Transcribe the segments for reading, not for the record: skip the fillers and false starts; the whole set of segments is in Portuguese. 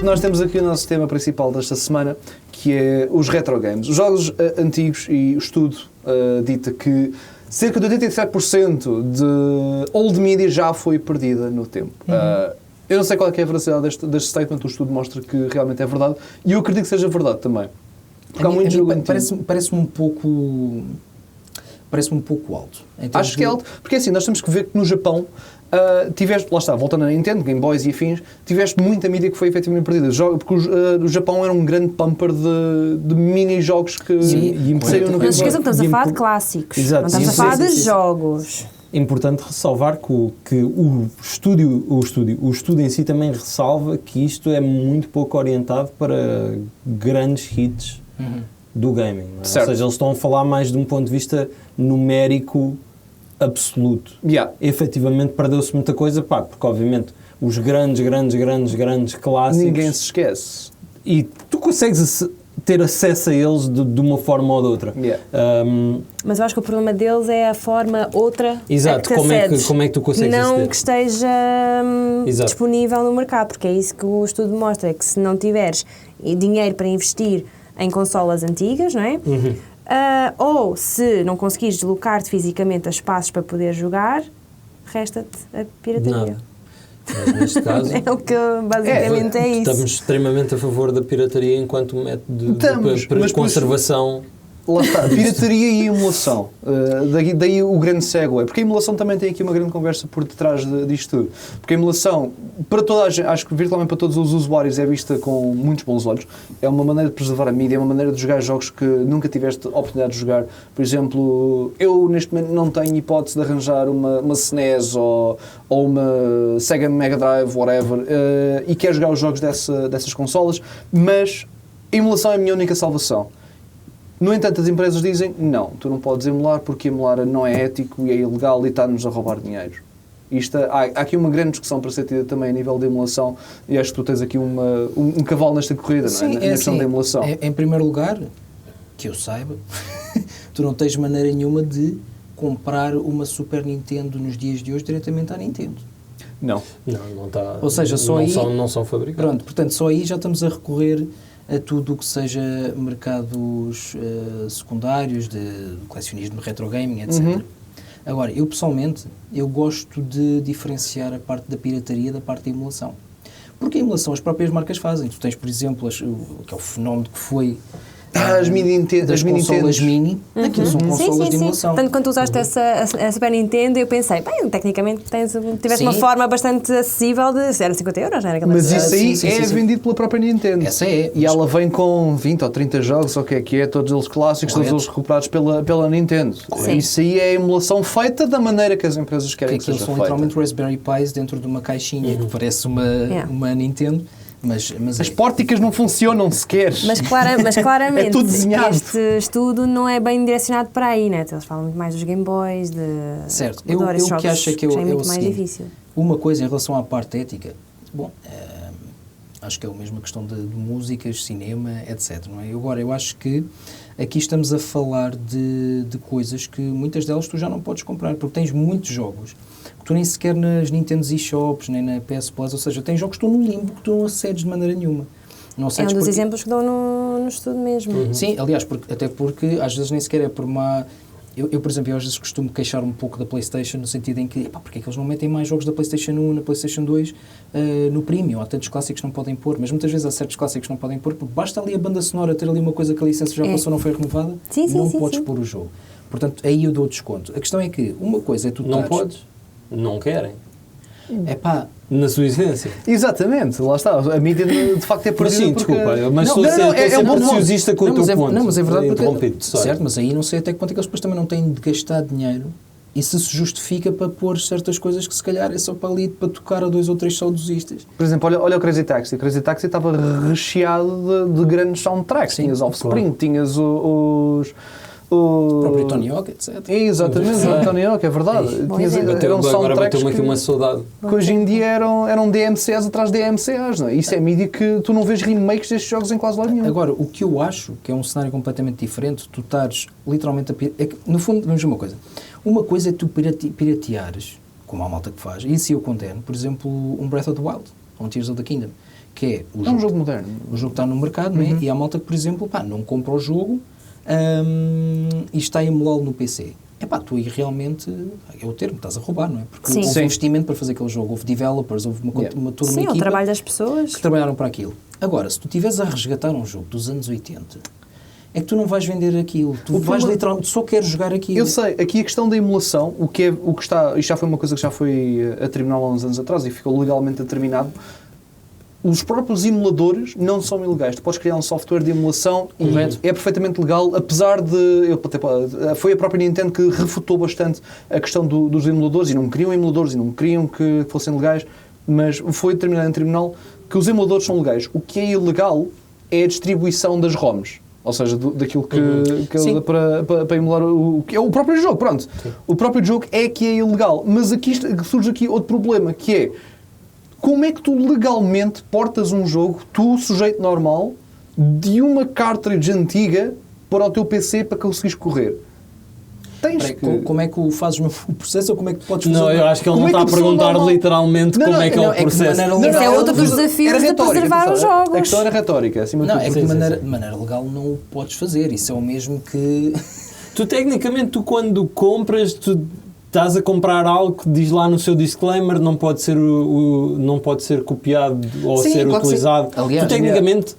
nós temos aqui o nosso tema principal desta semana, que é os retro games. Os jogos antigos, e o estudo dita que cerca de 87% de old media já foi perdida no tempo. Eu não sei qual é a veracidade deste statement, o estudo mostra que realmente é verdade, e eu acredito que seja verdade também. Porque há muito jogo antigo. Parece-me um pouco alto. Acho que é alto, porque assim, nós temos que ver que no Japão tiveste, lá está, voltando a Nintendo, Game Boys e afins, tiveste muita mídia que foi efetivamente perdida. Porque o Japão era um grande pumper de mini-jogos que saíram no Game Boy. Não esqueçam que estamos a falar de clássicos. Exato. Não estamos a falar de jogos. Importante ressalvar que o estudo em si também ressalva que isto é muito pouco orientado para grandes hits do gaming. Não é? Ou seja, eles estão a falar mais de um ponto de vista numérico absoluto. Efetivamente perdeu-se muita coisa, porque obviamente os grandes clássicos... Ninguém se esquece. E tu consegues ter acesso a eles de uma forma ou de outra. Mas eu acho que o problema deles é a forma outra. Exato, como é que tu consegues não aceder? Que esteja disponível no mercado, porque é isso que o estudo mostra, é que se não tiveres dinheiro para investir em consolas antigas, não é? Ou se não conseguires deslocar-te fisicamente a espaços para poder jogar, resta-te a pirataria. Nada. Mas neste caso... é o que basicamente é isso. Estamos extremamente a favor da pirataria enquanto método de conservação. Lá está, pirataria e emulação. Daí o grande segue. Porque a emulação também tem aqui uma grande conversa por detrás disto tudo. Porque a emulação, para toda a gente, acho que virtualmente para todos os usuários, é vista com muitos bons olhos. É uma maneira de preservar a mídia, é uma maneira de jogar jogos que nunca tiveste a oportunidade de jogar. Por exemplo, eu neste momento não tenho hipótese de arranjar uma SNES ou uma Sega Mega Drive, whatever, e quero jogar os jogos dessas consolas, mas a emulação é a minha única salvação. No entanto, as empresas dizem, não, tu não podes emular porque emular não é ético e é ilegal e está-nos a roubar dinheiro. Há aqui uma grande discussão para ser tida também a nível de emulação, e acho que tu tens aqui um cavalo nesta corrida, sim, não é? Na questão da emulação. Em primeiro lugar, que eu saiba, tu não tens maneira nenhuma de comprar uma Super Nintendo nos dias de hoje diretamente à Nintendo. Não está. Ou seja, não são fabricados. Pronto, portanto, só aí já estamos a recorrer a tudo o que seja mercados secundários, de colecionismo, retro gaming, etc. Agora, eu pessoalmente, eu gosto de diferenciar a parte da pirataria da parte da emulação. Porque a emulação as próprias marcas fazem. Tu tens, por exemplo, que é o fenómeno que foi as consolas mini, aquilo são consolas de emulação. Tanto quando usaste a Super Nintendo, eu pensei, bem, tecnicamente tiveste uma forma bastante acessível de... Eram 50€, não era? Mas isso aí é vendido pela própria Nintendo. Essa é. E ela vem com 20 ou 30 jogos, ou o que é, todos eles clássicos, todos eles recuperados pela Nintendo. Sim. Isso aí é a emulação feita da maneira que as empresas querem que seja feita. São literalmente Raspberry Pis dentro de uma caixinha que parece uma Nintendo. Mas as pórticas não funcionam sequer. Mas claramente é tudo desenhado. Este estudo não é bem direcionado para aí, né? Eles falam muito mais dos Game Boys, certo. Eu que acho é que é muito o mais seguinte, difícil. Uma coisa em relação à parte ética, acho que é a mesma questão de músicas, cinema, etc. Não é? Agora, eu acho que aqui estamos a falar de coisas que muitas delas tu já não podes comprar, porque tens muitos jogos que tu nem sequer nas Nintendo eShops, nem na PS Plus, ou seja, tens jogos que estão no limbo que tu não acedes de maneira nenhuma. Não é um dos exemplos que dão no estudo mesmo. Sim, aliás, até porque às vezes nem sequer é por uma... Eu, por exemplo, às vezes costumo queixar um pouco da PlayStation, no sentido em que, porque é que eles não metem mais jogos da PlayStation 1, na PlayStation 2, no Premium? Há tantos clássicos que não podem pôr, mas muitas vezes há certos clássicos que não podem pôr, porque basta ali a banda sonora ter ali uma coisa que a licença já passou, não foi renovada, não podes pôr o jogo. Portanto, aí eu dou desconto. A questão é que uma coisa é tu não podes, não querem. É pá, na sua essência. Exatamente, lá está. A mídia de facto é perdida. Sim, porque... desculpa, mas é um preciosista com o teu ponto. Não, mas é verdade, porque, certo, mas aí não sei até que ponto é que eles depois também não têm de gastar dinheiro e se justifica para pôr certas coisas que se calhar é só para ali para tocar a 2 ou 3 saudosistas. Por exemplo, olha o Crazy Taxi. O Crazy Taxi estava recheado de grandes soundtracks. Sim, tinhas Offspring, tinhas o próprio Tony Hawk, etc. Exatamente, o Tony Hawk, é verdade. Agora bateu-me aqui uma saudade. Que hoje em dia eram DMCAs atrás de DMCAs, não é? Isso é mídia que tu não vês remakes destes jogos em quase lado nenhum. Agora, o que eu acho que é um cenário completamente diferente, tu estares literalmente a... É que, no fundo, vamos ver uma coisa é tu pirateares, como há malta que faz, e isso eu condeno, por exemplo, um Breath of the Wild, ou um Tears of the Kingdom, que é o É jogo. um jogo moderno. O jogo está no mercado, não é? E há malta que, por exemplo, não compra o jogo e está a emulá-lo no PC. Tu aí realmente, é o termo, estás a roubar, não é? Porque houve investimento para fazer aquele jogo, houve developers, houve toda uma equipa o trabalho das pessoas que trabalharam para aquilo. Agora, se tu estiveres a resgatar um jogo dos anos 80, é que tu não vais vender aquilo, tu vais literalmente, só queres jogar aquilo. Eu sei, aqui a questão da emulação, o que está, isto já foi uma coisa que já foi a tribunal há uns anos atrás e ficou legalmente determinado. Os próprios emuladores não são ilegais. Tu podes criar um software de emulação e é perfeitamente legal, apesar de... Foi a própria Nintendo que refutou bastante a questão dos emuladores e não queriam emuladores e não queriam que fossem legais, mas foi determinado em tribunal que os emuladores são legais. O que é ilegal é a distribuição das ROMs. Ou seja, daquilo que usa para emular o próprio jogo. Pronto. Sim. O próprio jogo é que é ilegal. Mas aqui surge aqui outro problema, que é como é que tu legalmente portas um jogo, tu, sujeito normal, de uma cartridge antiga para o teu PC para conseguires correr? Como é que fazes o processo ou como é que podes fazer? Não, eu acho que ele não está a perguntar literalmente como é que é o processo. Esse é outro dos desafios de preservar os jogos. A questão era retórica. De maneira legal não o podes fazer. Isso é o mesmo que... Tecnicamente, quando compras, tu estás a comprar algo que diz lá no seu disclaimer, não pode ser, não pode ser copiado ou ser utilizado. Aliás, tecnicamente...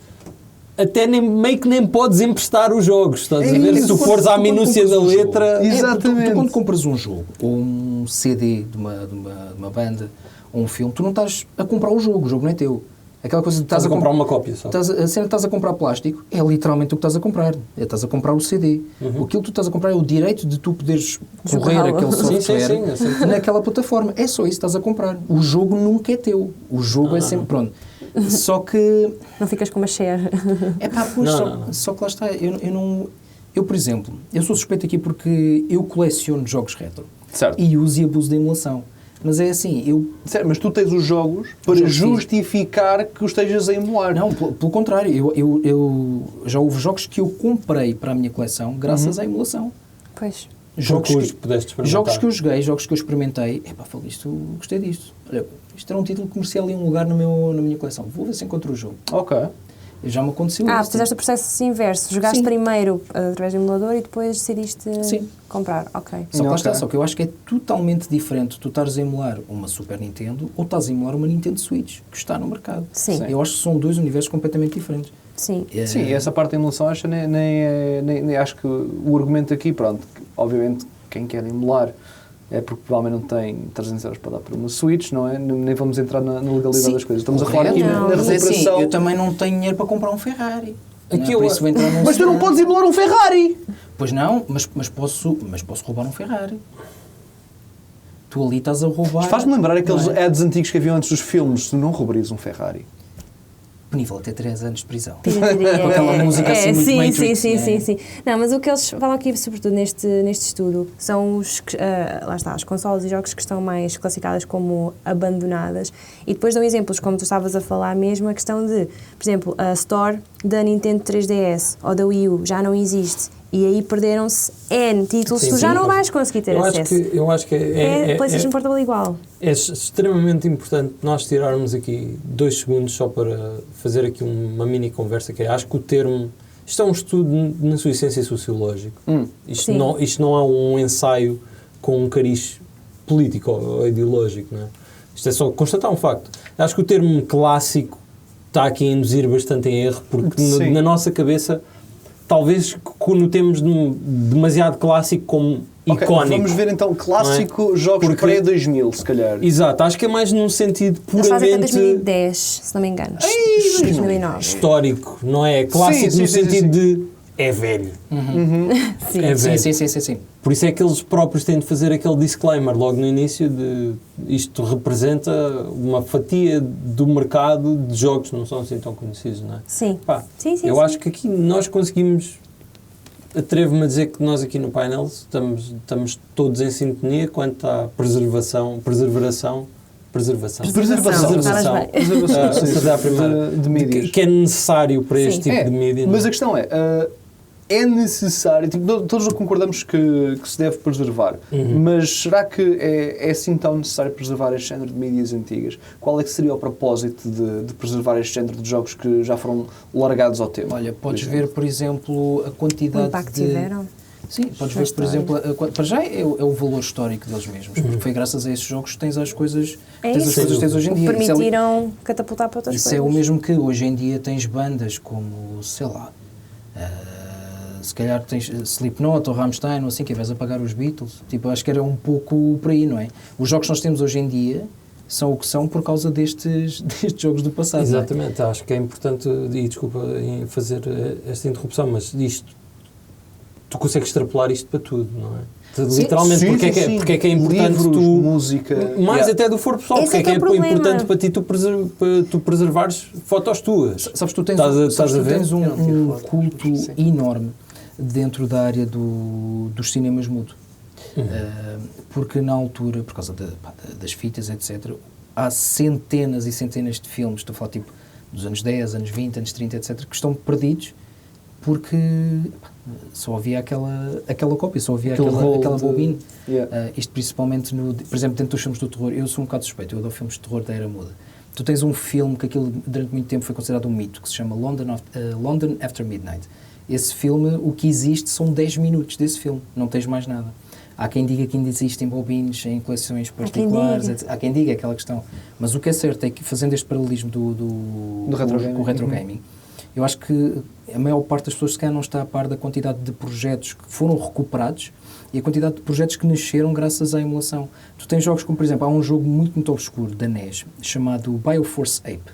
Até meio que nem podes emprestar os jogos, estás a ver? Se tu fores à minúcia da letra... Exatamente. Tu quando compras um jogo, ou um CD de uma banda, ou um filme, tu não estás a comprar o jogo não é teu. Aquela coisa de estás a comprar uma cópia só. A cena que estás a comprar plástico é literalmente o que estás a comprar. Estás a comprar o CD. Aquilo que tu estás a comprar é o direito de tu poderes correr aquele software naquela plataforma. É só isso que estás a comprar. O jogo nunca é teu. O jogo é sempre... Pronto. Só que... Não ficas com uma share. Só que lá está. Eu, por exemplo, eu sou suspeito aqui porque eu coleciono jogos retro. Certo. E uso e abuso da emulação. Mas é assim, Certo, mas tu tens os jogos para justificar que os estejas a emular. Não, pelo contrário. Eu já houve jogos que eu comprei para a minha coleção graças à emulação. Pois. Jogos que eu joguei, jogos que eu experimentei. Falei isto, gostei disto. Olha, isto era um título comercial em um lugar na minha coleção. Vou ver se encontro o jogo. Ok. Já me aconteceu isso. Fizeste o processo inverso. Jogaste primeiro através do emulador e depois decidiste comprar. Ok. Só que eu acho que é totalmente diferente tu estares a emular uma Super Nintendo ou estás a emular uma Nintendo Switch, que está no mercado. Sim. Eu acho que são dois universos completamente diferentes. Sim. Sim, essa parte da emulação acho nem acho que o argumento aqui, pronto, obviamente quem quer emular é porque provavelmente não tem 300 euros para dar para uma Switch, não é? Nem vamos entrar na legalidade das coisas. Estamos a falar aqui na recuperação. Eu também não tenho dinheiro para comprar um Ferrari. Mas tu não podes emular um Ferrari! Pois não, mas posso roubar um Ferrari. Tu ali estás a roubar... Faz-me lembrar aqueles ads antigos que haviam antes dos filmes. Tu não roubarias um Ferrari. Punível até 3 anos de prisão. Com aquela música assim muito Matrix. Sim. Não, mas o que eles falam aqui, sobretudo neste estudo, são as consoles e jogos que estão mais classificadas como abandonadas. E depois dão exemplos, como tu estavas a falar mesmo, a questão de, por exemplo, a Store da Nintendo 3DS ou da Wii U já não existe. E aí perderam-se N títulos, tu já não vais conseguir ter acesso. Eu acho que PlayStation Portable igual. É extremamente importante nós tirarmos aqui 2 segundos só para fazer aqui uma mini conversa, que acho que o termo... Isto é um estudo, na sua essência, sociológico. Isto não é um ensaio com um cariz político ou ideológico, não é? Isto é só constatar um facto. Acho que o termo clássico está aqui a induzir bastante em erro, porque na nossa cabeça... Talvez conotemos demasiado clássico como icónico. Vamos ver então clássico, jogos pré-2000, se calhar. Exato, acho que é mais num sentido puramente... Eles fazem 2010, se não me engano. 2009. Histórico, não é? Clássico no sentido de... é velho. É velho. Sim. Por isso é que eles próprios têm de fazer aquele disclaimer logo no início de isto representa uma fatia do mercado de jogos que não são assim tão conhecidos, não é? Sim. Eu acho que aqui nós conseguimos, atrevo-me a dizer que nós aqui no painel estamos todos em sintonia quanto à preservação de mídias. Que é necessário para este tipo de mídia. Mas a questão é é necessário, tipo, todos concordamos que se deve preservar, mas será que é assim tão necessário preservar este género de mídias antigas? Qual é que seria o propósito de preservar este género de jogos que já foram largados ao tempo? Olha, podes ver, por exemplo, a quantidade o impacto que tiveram. Sim, podes ver, por exemplo, para já é o valor histórico deles mesmos, porque foi graças a esses jogos que tens as coisas, tens hoje em dia. Permitiram catapultar para outras coisas. Isso é o mesmo que hoje em dia tens bandas como, sei lá, se calhar tens Slipknot ou Rammstein ou assim, que vais a pagar os Beatles. Tipo, acho que era um pouco por aí, não é? Os jogos que nós temos hoje em dia são o que são por causa destes jogos do passado. Exatamente, não é? Acho que é importante, e desculpa em fazer esta interrupção, mas isto, tu consegues extrapolar isto para tudo, não é? Sim, literalmente, porque é que é importante livros, tu... música... Mais até do foro pessoal, porque é que é importante para ti tu preservares fotos tuas. Sabes, tu tens um culto enorme dentro da área dos cinemas mudo. Porque na altura, por causa das fitas, etc., há centenas e centenas de filmes, estou a falar tipo dos anos 10, anos 20, anos 30, etc., que estão perdidos porque só havia aquela cópia, só havia aquela bobina. Isto principalmente, por exemplo, dentro dos filmes do terror. Eu sou um bocado suspeito, eu adoro filmes de terror da era muda. Tu tens um filme que aquilo durante muito tempo foi considerado um mito, que se chama London After Midnight. Esse filme, o que existe são 10 minutos desse filme, não tens mais nada. Há quem diga que ainda existem bobines em coleções particulares, há quem diga aquela questão. Mas o que é certo é que, fazendo este paralelismo com o retro gaming, eu acho que a maior parte das pessoas se calhar não está a par da quantidade de projetos que foram recuperados e a quantidade de projetos que nasceram graças à emulação. Tu tens jogos como, por exemplo, há um jogo muito obscuro da NES chamado Bioforce Ape.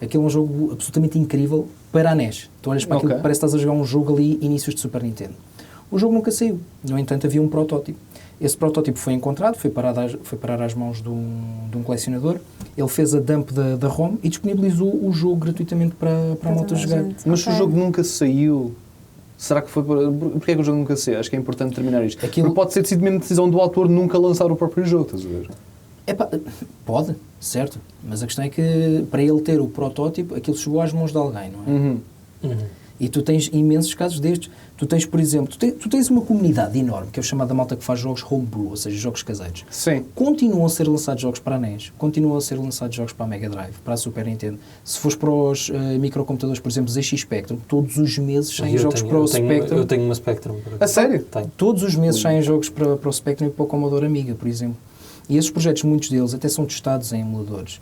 Aquele é um jogo absolutamente incrível para a NES. Tu olhas para aquilo, parece que estás a jogar um jogo ali inícios de Super Nintendo. O jogo nunca saiu. No entanto, havia um protótipo. Esse protótipo foi encontrado, foi parar às mãos de um colecionador. Ele fez a dump da ROM e disponibilizou o jogo gratuitamente para a malta jogar. Mas se o jogo nunca saiu, será que foi Porquê é que o jogo nunca saiu? Acho que é importante terminar isto. Porque pode ter sido mesmo decisão do autor nunca lançar o próprio jogo, estás a ver? Pode, certo. Mas a questão é que, para ele ter o protótipo, aquilo chegou às mãos de alguém, não é? E tu tens imensos casos destes. Tu tens, por exemplo, tu tens uma comunidade enorme, que é o chamado da malta que faz jogos homebrew, ou seja, jogos caseiros. Sim. Continuam a ser lançados jogos para a NES, continuam a ser lançados jogos para a Mega Drive, para a Super Nintendo. Se fores para os microcomputadores, por exemplo, ZX Spectrum, todos os meses saem jogos para o Spectrum. Eu tenho uma Spectrum. A sério? Tenho. Todos os meses saem jogos para o Spectrum e para o Commodore Amiga, por exemplo. E esses projetos, muitos deles, até são testados em emuladores.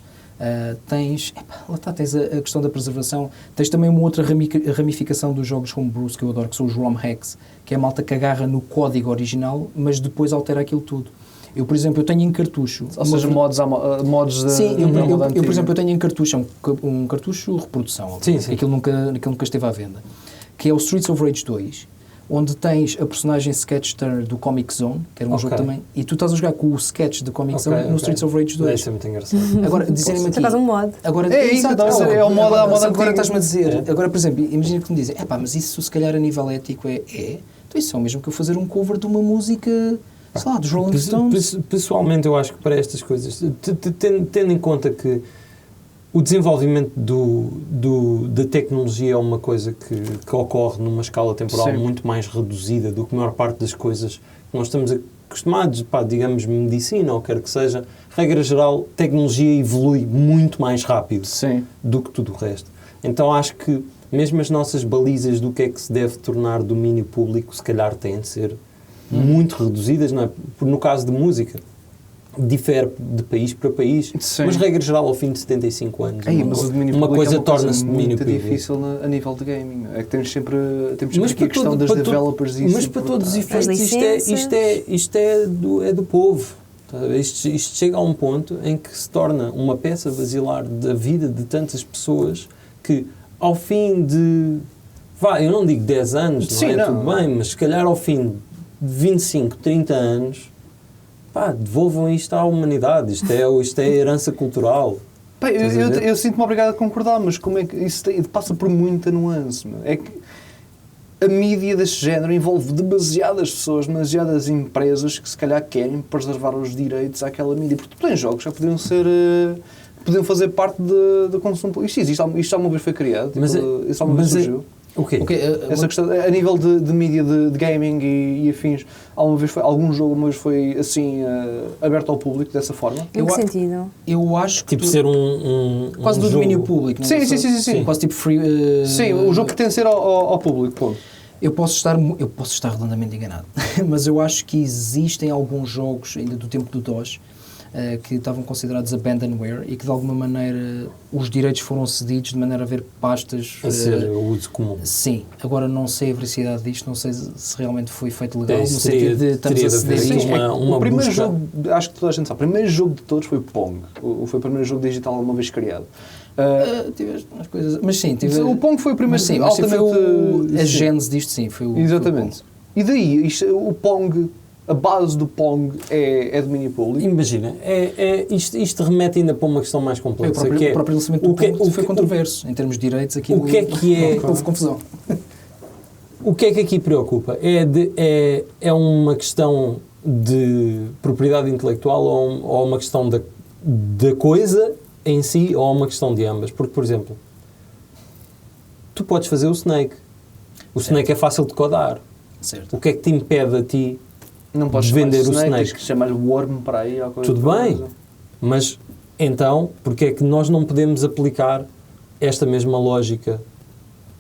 Tens a questão da preservação, tens também uma outra ramificação dos jogos homebrew que eu adoro, que são os ROM hacks, que é a malta que agarra no código original, mas depois altera aquilo tudo. Eu, por exemplo, eu tenho em cartucho... Ou seja, mods de... Sim, eu, por exemplo, eu tenho em cartucho um cartucho reprodução, aquilo nunca esteve à venda, que é o Streets of Rage 2, onde tens a personagem Sketch Turner do Comic Zone, que era um jogo também, e tu estás a jogar com o Sketch de Comic Zone no Streets of Rage 2. Isso é muito engraçado. Agora, dizem-me aqui... Faz um mod. Agora, é o modo agora estás-me a dizer... Agora, por exemplo, imagina que me dizem, mas isso se calhar a nível ético é... Então isso é o mesmo que eu fazer um cover de uma música, sei lá, dos Rolling Stones. Pessoalmente, eu acho que para estas coisas, tendo em conta que o desenvolvimento da tecnologia é uma coisa que ocorre numa escala temporal muito mais reduzida do que a maior parte das coisas que nós estamos acostumados, digamos, medicina ou quer que seja, regra geral, tecnologia evolui muito mais rápido do que tudo o resto. Então acho que mesmo as nossas balizas do que é que se deve tornar domínio público, se calhar têm de ser muito reduzidas, não é? No caso de música, difere de país para país, mas regra geral ao fim de 75 anos uma coisa torna-se domínio público. É muito difícil a nível de gaming. É que temos sempre aqui a questão das developers e mas para todos os efeitos isto é do povo. Isto chega a um ponto em que se torna uma peça basilar da vida de tantas pessoas que ao fim de eu não digo 10 anos, tudo bem, mas se calhar ao fim de 25, 30 anos devolvam isto à humanidade. Isto é herança cultural. Eu sinto-me obrigado a concordar, mas como é que isso passa por muita nuance? É que a mídia deste género envolve demasiadas pessoas, demasiadas empresas que se calhar querem preservar os direitos àquela mídia. Porque tu tens jogos que já podiam fazer parte da consumo. Isto existe? Isto alguma vez foi criado? Isso alguma vez surgiu? O quê? Essa questão, a nível de mídia de gaming e afins, algum jogo uma vez foi assim aberto ao público dessa forma? Em que sentido? Eu acho que... Tipo ser quase do domínio público. Não é? Sim. Quase tipo free... Sim, o jogo pertencer ao público, ponto. Eu posso estar redondamente enganado, mas eu acho que existem alguns jogos, ainda do tempo do DOS, que estavam considerados abandonware e que de alguma maneira os direitos foram cedidos de maneira a haver pastas... A ser o uso comum. Sim. Agora não sei a veracidade disto, não sei se realmente foi feito legal, no sentido de estamos a ceder isto. O primeiro jogo, acho que toda a gente sabe, o primeiro jogo de todos foi o Pong. Foi o primeiro jogo digital alguma vez criado. Tiveste umas coisas... Mas sim, o Pong foi o primeiro... Sim, mas foi a gênese disto, sim. Exatamente. E daí, o Pong... A base do Pong é domínio público. Imagina, isto remete ainda para uma questão mais complexa. O próprio lançamento do Pong foi controverso, em termos de direitos. Aqui o que é que é... Houve confusão. O que é que aqui preocupa? É uma questão de propriedade intelectual ou uma questão da coisa em si ou uma questão de ambas? Porque, por exemplo, tu podes fazer o Snake. O Snake é fácil de codar. Certo. O que é que te impede a ti não podes vender o Snake? Snake? Tens que chamar Worm para aí. Ou coisa. Tudo bem, mas então, porque é que nós não podemos aplicar esta mesma lógica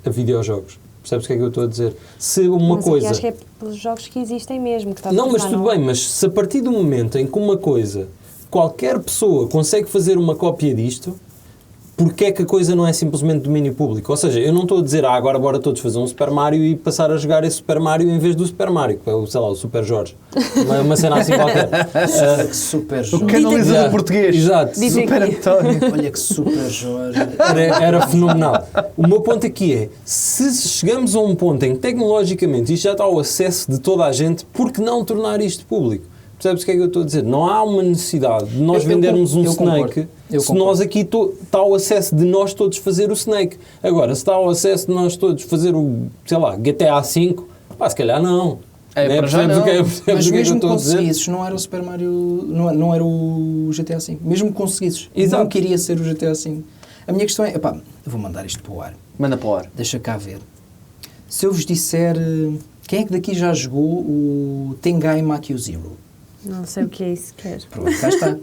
a videojogos? Percebes o que é que eu estou a dizer? Se uma mas coisa... acho que é pelos jogos que existem mesmo. Que não, mas tudo bem, mas se a partir do momento em que uma coisa, qualquer pessoa consegue fazer uma cópia disto, porque é que a coisa não é simplesmente domínio público? Ou seja, eu não estou a dizer, agora bora todos fazer um Super Mario e passar a jogar esse Super Mario em vez do Super Mario, que é o, sei lá, o Super Jorge. Uma cena assim qualquer. Super Jorge. O canalizador português. Exato. Super António. Olha que Super Jorge. Era fenomenal. O meu ponto aqui é, se chegamos a um ponto em que tecnologicamente isto já está ao acesso de toda a gente, por que não tornar isto público? Percebes o que é que eu estou a dizer? Não há uma necessidade de nós vendermos um Snake se nós aqui está ao acesso de nós todos fazer o Snake. Agora, se está ao acesso de nós todos fazer o, sei lá, GTA V, pá, se calhar não. Para já não. Mas mesmo que conseguisses, não era o Super Mario, não era o GTA V. Mesmo que conseguisses, não queria ser o GTA V. A minha questão é, eu vou mandar isto para o ar. Manda para o ar. Deixa cá ver. Se eu vos disser, quem é que daqui já jogou o Tengai Makio Zero? Não sei o que é isso sequer. Pronto, cá está.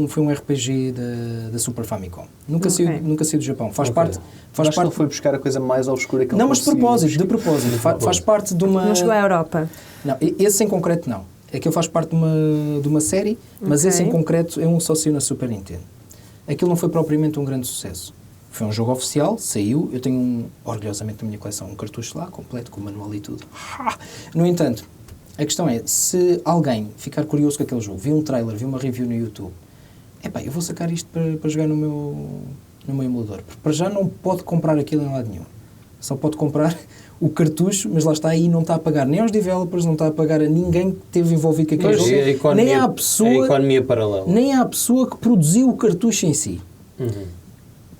Foi um RPG da Super Famicom. Nunca saiu do Japão. Faz parte. Foi buscar a coisa mais obscura que ele não, mas de propósito. Faz parte de uma... Não chegou à Europa? Não, esse em concreto não. Aquilo faz parte de uma série, mas esse em concreto é um só saiu na Super Nintendo. Aquilo não foi propriamente um grande sucesso. Foi um jogo oficial, saiu. Eu tenho, orgulhosamente, na minha coleção, um cartucho lá, completo, com o manual e tudo. No entanto, a questão é, se alguém ficar curioso com aquele jogo, viu um trailer, viu uma review no YouTube, eu vou sacar isto para jogar no meu emulador. Porque para já não pode comprar aquilo em lado nenhum. Só pode comprar o cartucho, mas lá está aí, não está a pagar nem aos developers, não está a pagar a ninguém que esteve envolvido com aquele jogo. Nem à pessoa, a economia paralela. Nem à pessoa que produziu o cartucho em si. Uhum.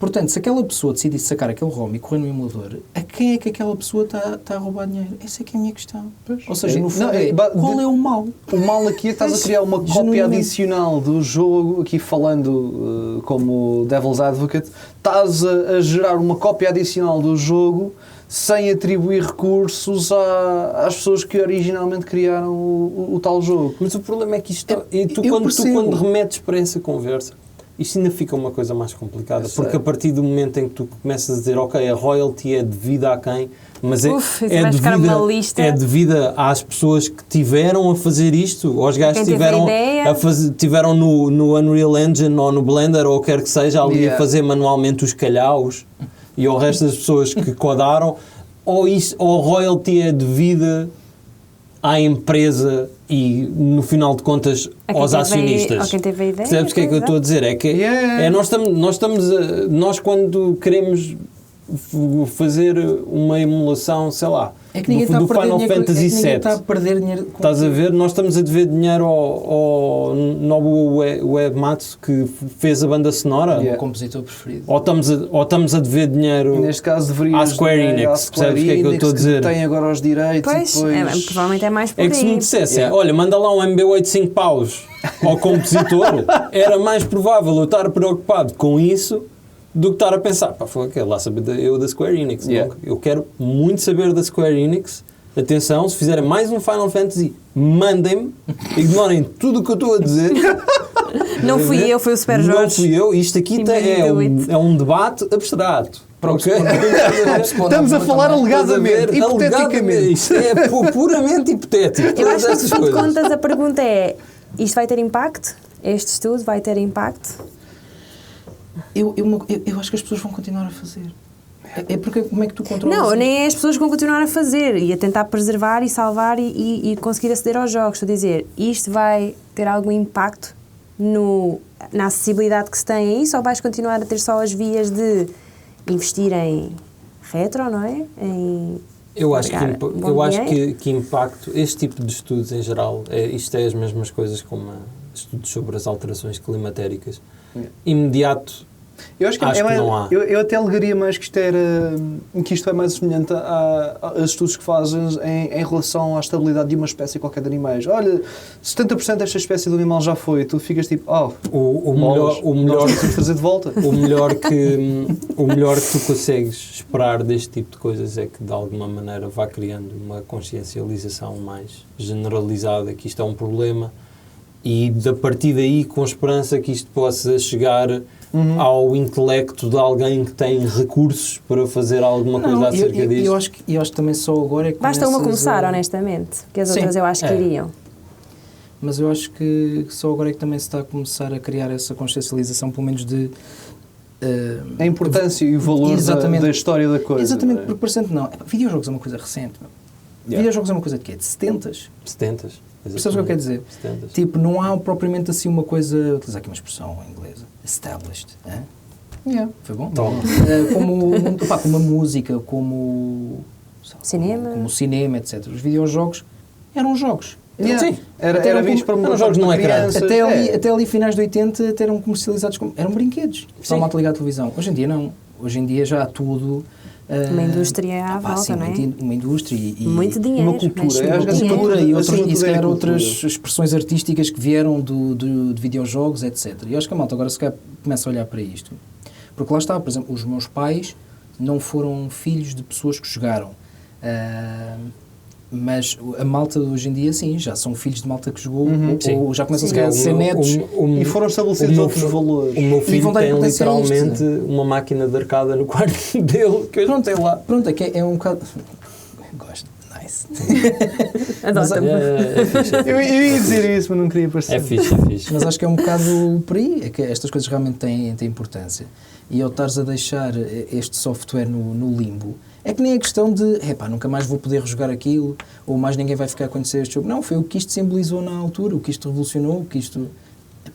Portanto, se aquela pessoa decidisse sacar aquele ROM e correr no emulador, a quem é que aquela pessoa está a roubar dinheiro? Essa é que é a minha questão. Pois. Ou seja, no fundo, qual é o mal? O mal aqui é que estás a criar uma cópia adicional do jogo, aqui falando como Devil's Advocate, estás a gerar uma cópia adicional do jogo sem atribuir recursos às pessoas que originalmente criaram o tal jogo. Mas o problema é que isto... tu quando remetes para essa conversa, isto ainda fica uma coisa mais complicada, porque a partir do momento em que tu começas a dizer, ok, a royalty é devida a quem, mas é devida às pessoas que tiveram a fazer isto, aos gajos que tiveram no Unreal Engine ou no Blender ou quer que seja, ali a fazer manualmente os calhaus e ao resto das pessoas que codaram, ou royalty é devida à empresa e, no final de contas, aos acionistas. Quem teve a ideia. Percebes o que é que eu estou a dizer? É que nós quando queremos fazer uma emulação, sei lá, do Final Fantasy VII. Está a perder dinheiro. Estás a ver? Nós estamos a dever dinheiro ao Nobuo Uematsu que fez a banda sonora. O compositor preferido. Ou estamos a dever dinheiro neste caso deverias à Square Enix. Percebes o que é que eu estou a dizer? Tem agora os direitos. Pois, e depois... provavelmente é mais por aí. É que se me dissessem, olha, manda lá um MB8 de 5 paus ao compositor, era mais provável eu estar preocupado com isso do que estar a pensar, pá, foi lá saber eu da Square Enix. Yeah. Eu quero muito saber da Square Enix. Atenção, se fizerem mais um Final Fantasy, mandem-me, ignorem tudo o que eu estou a dizer. Não fui eu, foi o Super Jorge. Não fui eu, isto aqui é um debate abstrato. Okay? Estamos a falar alegadamente, hipoteticamente. Isto é puramente hipotético. Eu acho que, no fim de contas, a pergunta é: isto vai ter impacto? Este estudo vai ter impacto? Eu acho que as pessoas vão continuar a fazer. É porque como é que tu controlas? Não, nem é as pessoas que vão continuar a fazer e a tentar preservar e salvar e conseguir aceder aos jogos. Estou a dizer, isto vai ter algum impacto na acessibilidade que se tem a isso, ou vais continuar a ter só as vias de investir em retro, não é? Eu acho que impacto, este tipo de estudos em geral, isto é as mesmas coisas como estudos sobre as alterações climatéricas. Imediato. Eu acho que não há. Eu até alegaria mais que isto é mais semelhante a estudos que fazem em relação à estabilidade de uma espécie qualquer de animais. Olha, 70% desta espécie de animal já foi, tu ficas tipo, o melhor que fazer de volta. O melhor que tu consegues esperar deste tipo de coisas é que de alguma maneira vá criando uma consciencialização mais generalizada que isto é um problema e a partir daí com esperança que isto possa chegar ao intelecto de alguém que tem recursos para fazer alguma coisa acerca disto. Eu acho que também só agora é que basta uma começar, honestamente, porque as outras eu acho que iriam. Mas eu acho que só agora é que também se está a começar a criar essa consciencialização, pelo menos de... a importância e o valor da história da coisa. Exatamente, porque parecendo não. Videojogos é uma coisa recente. Videojogos é uma coisa de quê? De 70s? 70s. Percebes o que eu quero dizer? 70s. Tipo, não há propriamente assim uma coisa... Vou utilizar aqui uma expressão inglesa. Established. Foi bom? Como a música, como o cinema, etc. Os videojogos eram jogos. Sim, era visto para jogos não ecrã. Até ali, finais de 80, até eram comercializados como... Eram brinquedos. Só mal ligado à televisão. Hoje em dia não. Hoje em dia já há tudo... uma indústria à volta, sim, não é? Uma indústria e muito dinheiro. Uma cultura. E se calhar outras expressões artísticas que vieram de videojogos, etc. E eu acho que a malta agora se calhar começa a olhar para isto. Porque lá está, por exemplo, os meus pais não foram filhos de pessoas que jogaram. Mas a malta de hoje em dia, sim, já são filhos de malta que jogou ou já começam a ser netos. E foram estabelecidos outros valores. O meu filho tem literalmente uma máquina de arcada no quarto dele que eu não tenho lá. Pronto, é um bocado... Gosto. Nice. Adoro-me. Eu ia dizer isso, mas não queria parecer. É fixe. Mas acho que é um bocado por aí, é que estas coisas realmente têm importância. E ao estares a deixar este software no limbo, é que nem a questão de, nunca mais vou poder jogar aquilo, ou mais ninguém vai ficar a conhecer este jogo. Não, foi o que isto simbolizou na altura, o que isto revolucionou, o que isto...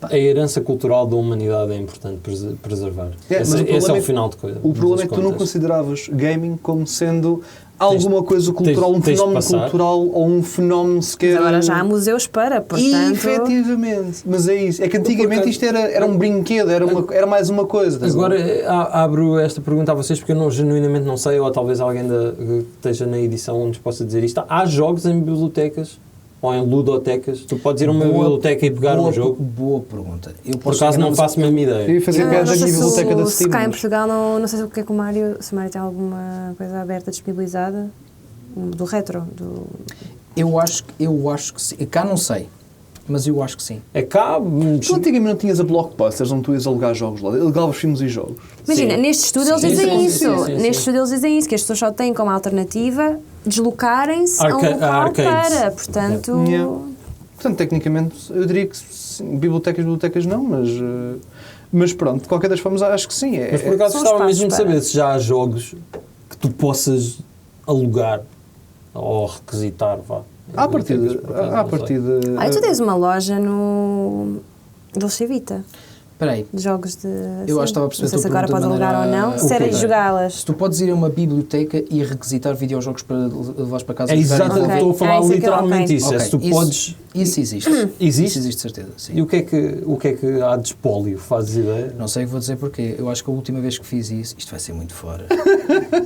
A herança cultural da humanidade é importante preservar. Esse é o final de coisa. O problema é que tu não consideravas gaming como sendo alguma coisa cultural, um fenómeno cultural ou um fenómeno sequer... Mas agora já há museus para, portanto... Efetivamente. Mas é isso. É que antigamente isto era um brinquedo, era mais uma coisa. Agora abro esta pergunta a vocês porque eu genuinamente não sei, ou talvez alguém que esteja na edição onde possa dizer isto. Há jogos em bibliotecas ou em ludotecas? Tu podes ir a uma biblioteca e pegar um jogo? Boa pergunta. Por acaso não faço a mesma ideia. Eu ia fazer piada da minha biblioteca da Steam. Se cá em Portugal, não sei o que é que se o Mário tem alguma coisa aberta, disponibilizada, do retro. Eu acho que sim. Cá não sei, mas eu acho que sim. É cá... Tu antigamente não tinhas a Blockbusters onde tu ias alugar jogos lá, alugavas filmes e jogos. Imagina, neste estudo eles dizem isso. Neste estudo eles dizem isso, que as pessoas só têm como alternativa deslocarem-se a um local para, portanto... Portanto, tecnicamente, eu diria que sim, bibliotecas não, mas pronto, de qualquer das formas, acho que sim. Mas por acaso gostava mesmo de saber se já há jogos que tu possas alugar ou requisitar, vá. À partida. Tu tens uma loja no Dolce Vita. Espera aí. De jogos de... Eu acho que estava a perceber. Não sei se agora podes alugar ou não. Se era jogá-las. Se tu podes ir a uma biblioteca e requisitar videojogos para levares para casa. É exato, estou a falar literalmente isso. Se tu podes Isso existe. Existe? Isso existe, de certeza, sim. E o que é que há de espólio? Fazes ideia? Não sei o que vou dizer porque eu acho que a última vez que fiz isso, isto vai ser muito fora,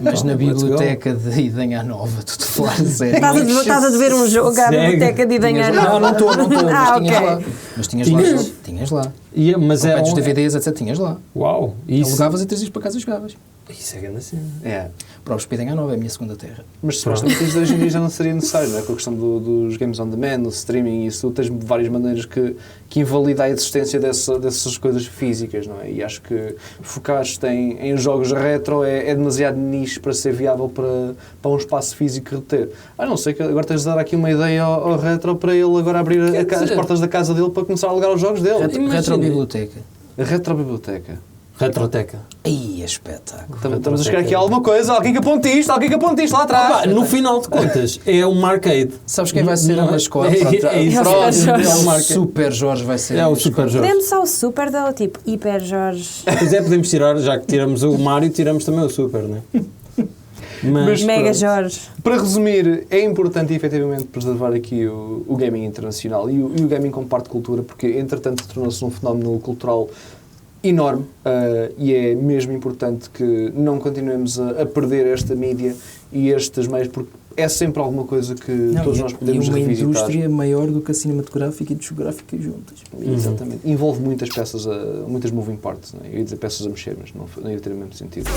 mas na biblioteca de Idanha Nova, tu te falar sério. Estás a dever um jogo à biblioteca de Idanha Nova? Não estou, Ah, mas tinhas lá. Mas é os DVDs, etc, tinhas lá. Uau! Isso... Alugavas e trazias para casa e jogavas. Isso é grande assim. Próprios para Idanha Nova, é a minha segunda terra. Mas supostamente isto hoje em dia já não seria necessário, não é? Com a questão dos games on demand, do streaming, isso tens várias maneiras que invalida a existência dessas coisas físicas, não é? E acho que focar-te em jogos retro é demasiado nicho para ser viável para um espaço físico reter. Não sei, que agora tens de dar aqui uma ideia ao retro para ele agora abrir as portas da casa dele para começar a alugar os jogos dele. Retrobiblioteca. Retrobiblioteca. Retroteca. Ai, é espetáculo. Estamos a chegar aqui a alguma coisa, alguém que aponte isto lá atrás. No final de contas, é um arcade. Sabes quem vai ser a mascote? É isso. O Super Jorge vai ser. É o Super Jorge. Podemos só o Super, ou tipo Hiper Jorge? Pois é, podemos tirar, já que tiramos o Mário, tiramos também o Super, não é? Mas Mega Jorge. Para resumir, é importante efetivamente preservar aqui o gaming internacional e o gaming como parte de cultura, porque entretanto tornou-se um fenómeno cultural enorme e é mesmo importante que não continuemos a perder esta mídia e estes meios, porque é sempre alguma coisa que todos nós podemos revisitar. E uma indústria maior do que a cinematográfica e discográfica juntas. Exatamente. Envolve muitas peças, muitas moving parts. Não é? Eu ia dizer peças a mexer, mas não ia ter o mesmo sentido.